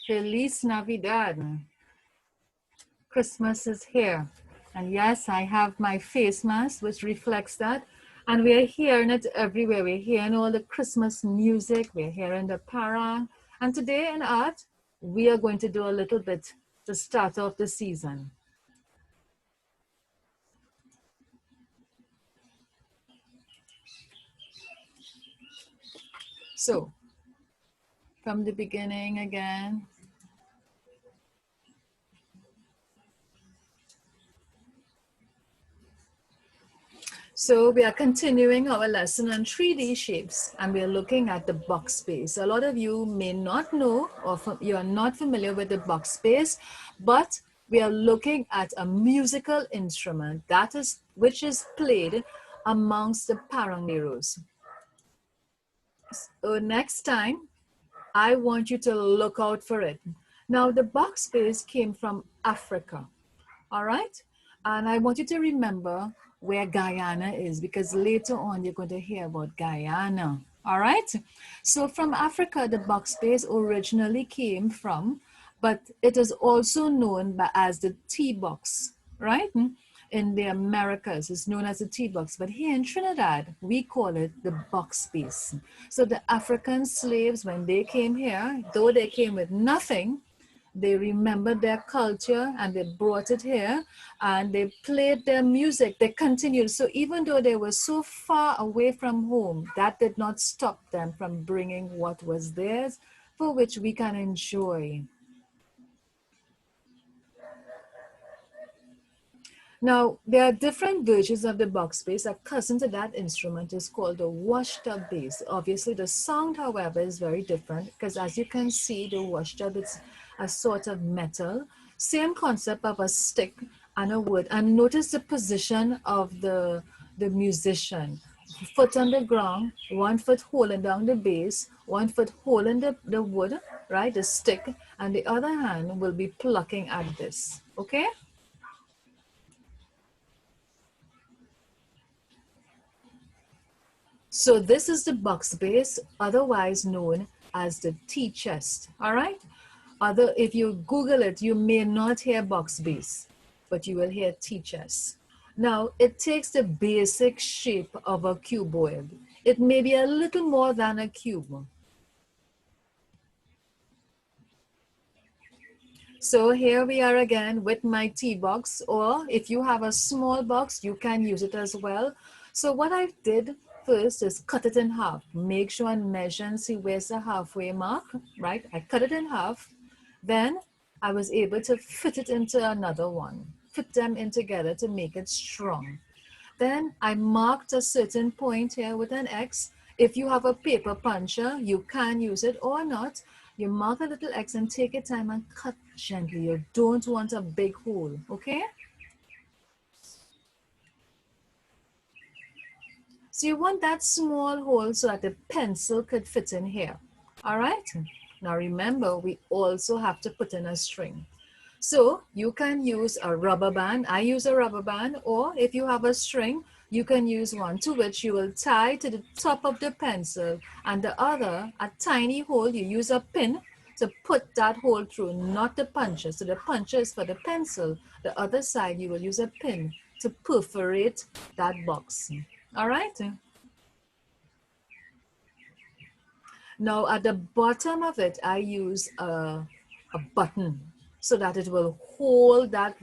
Feliz Navidad. Christmas is here. And yes, I have my face mask, which reflects that. And we're hearing it everywhere. We're hearing all the Christmas music. We're hearing the parang. And today in art, we are going to do a little bit to start off the season. So, from the beginning again. So we are continuing our lesson on 3D shapes, and we are looking at the box space. A lot of you may not know, or you are not familiar with the box space, but we are looking at a musical instrument which is played amongst the parangeros. So next time, I want you to look out for it. Now, the box space came from Africa, all right? And I want you to remember where Guyana is, because later on you're going to hear about Guyana, all right? So from Africa, the box space originally came from, but it is also known as the tea box, right? In the Americas, it's known as the tea box, but here in Trinidad, we call it the box space. So the African slaves, when they came here, though they came with nothing, they remembered their culture and they brought it here and they played their music. They continued. So even though they were so far away from home, that did not stop them from bringing what was theirs, for which we can enjoy. Now, there are different versions of the box bass. A cousin to that instrument is called the washed up bass. Obviously, the sound, however, is very different because as you can see, the washed up is a sort of metal. Same concept of a stick and a wood. And notice the position of the musician. Foot on the ground, 1 foot holding down the bass, 1 foot holding the wood, right, the stick, and the other hand will be plucking at this, okay? So this is the box bass, otherwise known as the tea chest, all right? If you Google it, you may not hear box bass, but you will hear tea chest. Now, it takes the basic shape of a cuboid. It may be a little more than a cube. So here we are again with my tea box, or if you have a small box, you can use it as well. So what I did first is cut it in half. Make sure and measure and see where's the halfway mark, right? I cut it in half. Then I was able to fit it into another one, fit them in together to make it strong. Then I marked a certain point here with an X. If you have a paper puncher, you can use it or not. You mark a little X and take your time and cut gently. You don't want a big hole, okay? So you want that small hole so that the pencil could fit in here, all right? Now remember, we also have to put in a string. So you can use a rubber band. I use a rubber band, or if you have a string, you can use one to which you will tie to the top of the pencil, and the other, a tiny hole, you use a pin to put that hole through, not the puncher. So the puncher is for the pencil. The other side, you will use a pin to perforate that box. All right? Now at the bottom of it, I use a button so that it will hold that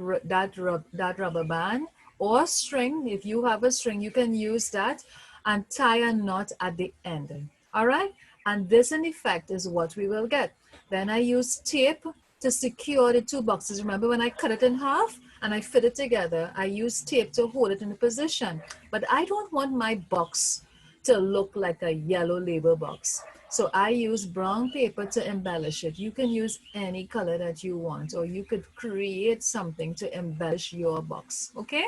rubber band or string. If you have a string, you can use that and tie a knot at the end. All right? And this in effect is what we will get. Then I use tape to secure the two boxes. Remember when I cut it in half and I fit it together, I use tape to hold it in position. But I don't want my box to look like a yellow label box. So I use brown paper to embellish it. You can use any color that you want, or you could create something to embellish your box, okay?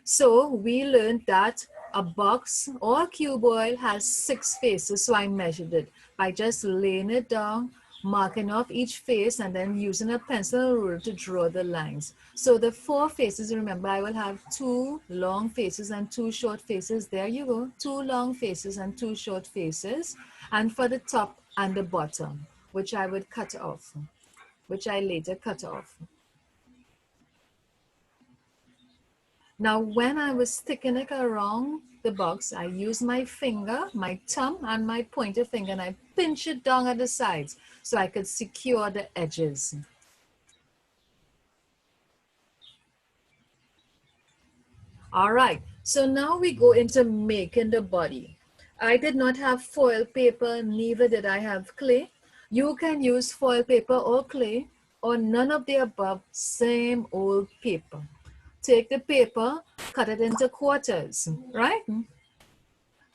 So we learned that a box or a cuboid has 6 faces, so I measured it by just laying it down, marking off each face, and then using a pencil ruler to draw the lines. So the 4 faces, remember, I will have 2 long faces and 2 short faces. There you go, 2 long faces and 2 short faces. And for the top, and the bottom, which I would cut off, which I later cut off. Now, when I was sticking it around the box, I use my finger, my thumb and my pointer finger, and I pinch it down at the sides so I could secure the edges. All right, so now we go into making the body. I did not have foil paper, neither did I have clay. You can use foil paper or clay or none of the above, same old paper. Take the paper, cut it into quarters, right?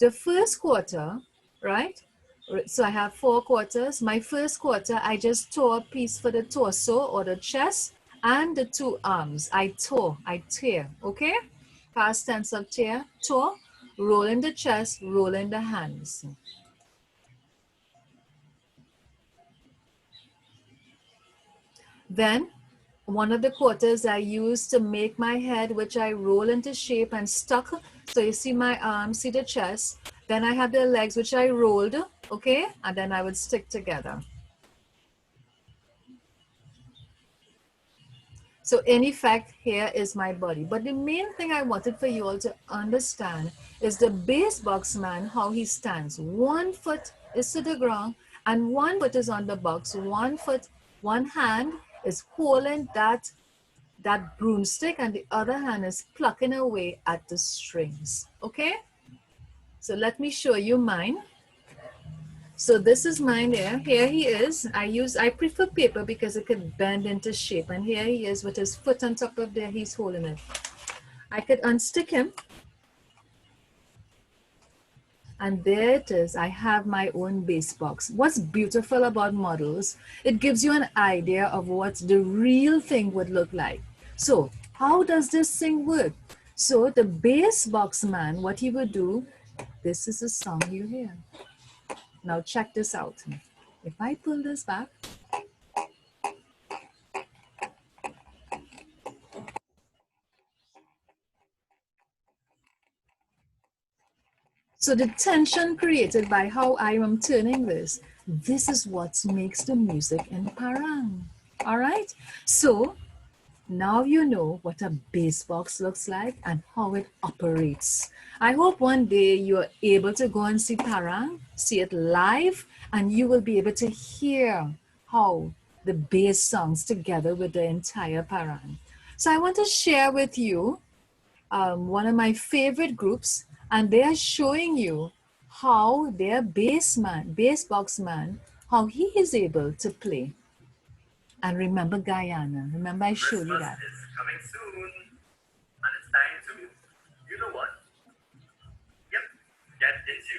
The first quarter, right? So I have 4 quarters. My first quarter, I just tore a piece for the torso or the chest and the 2 arms. I tear, okay? Past tense of tear, tore, roll in the chest, roll in the hands. Then one of the quarters I use to make my head, which I roll into shape and stuck. So you see my arms, see the chest. Then I have the legs, which I rolled, okay? And then I would stick together. So in effect, here is my body. But the main thing I wanted for you all to understand is the base box man, how he stands. 1 foot is to the ground and 1 foot is on the box. 1 foot, 1 hand is holding that broomstick and the other hand is plucking away at the strings. Okay? So let me show you mine. So this is mine here. Here he is. I prefer paper because it could bend into shape. And here he is with his foot on top of there. He's holding it. I could unstick him. And there it is. I have my own base box. What's beautiful about models, it gives you an idea of what the real thing would look like. So how does this thing work? So the base box man, what he would do, this is a song you hear. Now check this out. If I pull this back, so the tension created by how I am turning this is what makes the music in Parang. All right? So now you know what a bass box looks like and how it operates. I hope one day you're able to go and see Parang, see it live, and you will be able to hear how the bass songs together with the entire Parang. So I want to share with you one of my favorite groups, and they are showing you how their bass box man, how he is able to play. And remember Guyana. Remember I showed you that. Christmas is coming soon, and it's time to, you know what? Yep, get into.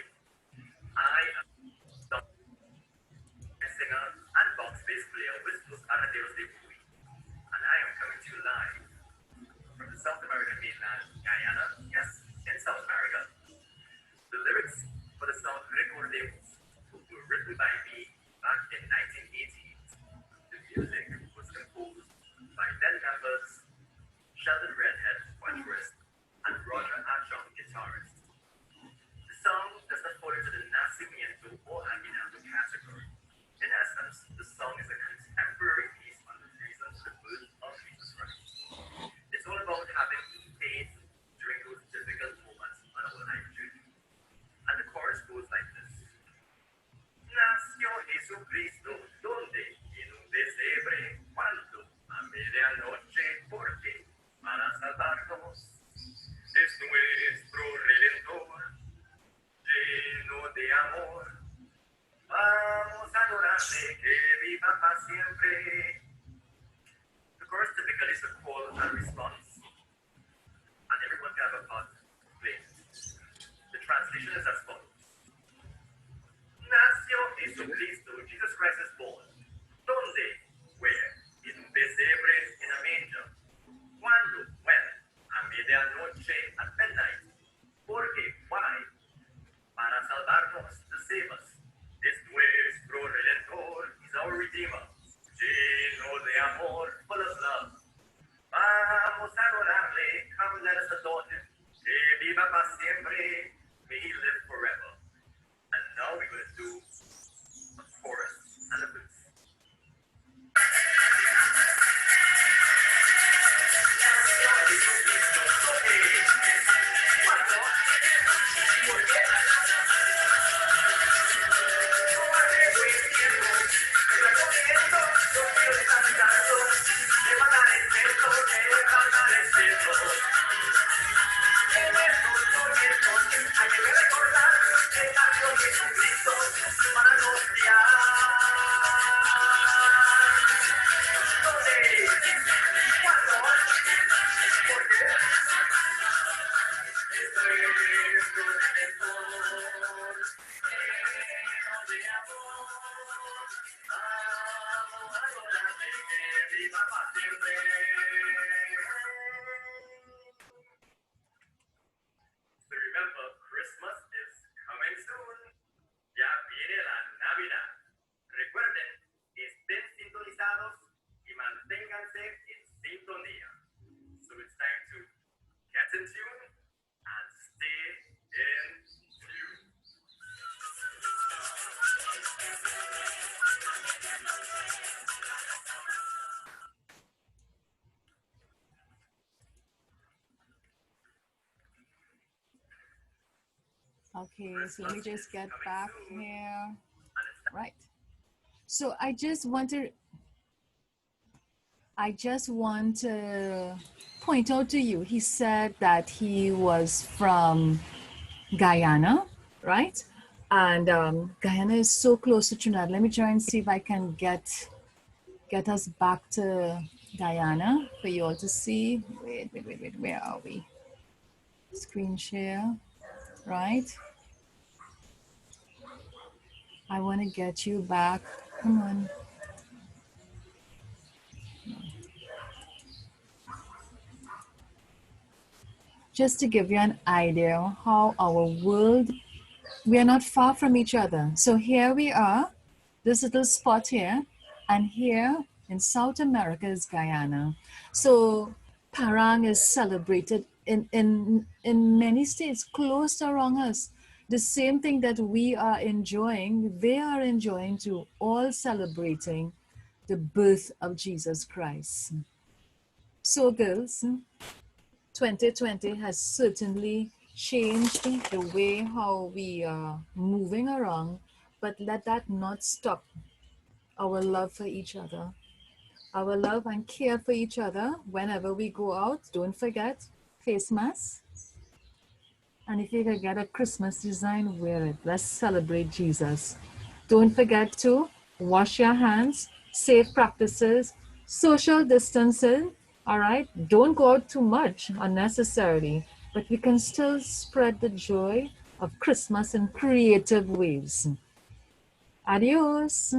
I am a singer and box bass player with Los Arrenderos de Puy, and I am coming to you live from the South American mainland, Guyana. Yes, in South America. The lyrics for the song Recordemos were written by me back in 1980. The music was composed by then members Sheldon Redhead, guitarist, and Roger Archon, guitarist. The song does not fall into the Nacimiento or Aguinaldo category. In essence, the song is a contemporary piece on the reason for the birth of Jesus Christ. It's all about having faith during those difficult moments on our life journey. And the chorus goes like this. Nació Jesucristo, donde? En un pesebre, cuando? A medianoche, porque para salvarnos es nuestro Redentor, lleno de amor. Vamos a adorarle, que viva para siempre. The chorus typically is a call and response, and everyone can have a part to play. The translation is as follows. Nació Jesucristo, Jesus Christ is born. ¿Dónde? Where? In un pesebre, in a manger. ¿Cuándo? When? A medianoche, at midnight. ¿Por qué? Why? Para salvarnos, to save us. Es nuestro Redentor, He's our Redeemer. Lleno de amor, full of love. Vamos a Jesucristo para anunciar. ¿Dónde? ¿Cuándo? ¿Por qué? Esto es un redentor lleno de amor. Amo adorarte, que viva para siempre. So remember, Christmas is coming soon. Ya viene la Navidad. Recuerden, estén sintonizados y manténganse en sintonía. So it's time to get in tune and stay in tune. Okay, so let me just get back here. Right. So I just want to point out to you, he said that he was from Guyana, right? And Guyana is so close to Trinidad. Let me try and see if I can get us back to Guyana for you all to see. Wait, where are we? Screen share, right? I want to get you back. Come on. Just to give you an idea how our world, we are not far from each other. So here we are, this little spot here, and here in South America is Guyana. So Parang is celebrated in many states close around us. The same thing that we are enjoying, they are enjoying too, all celebrating the birth of Jesus Christ. So girls, 2020 has certainly changed the way how we are moving around, but let that not stop our love for each other, our love and care for each other whenever we go out. Don't forget face masks. And if you can get a Christmas design, wear it. Let's celebrate Jesus. Don't forget to wash your hands, safe practices, social distancing. All right. Don't go out too much unnecessarily, but we can still spread the joy of Christmas in creative ways. Adios.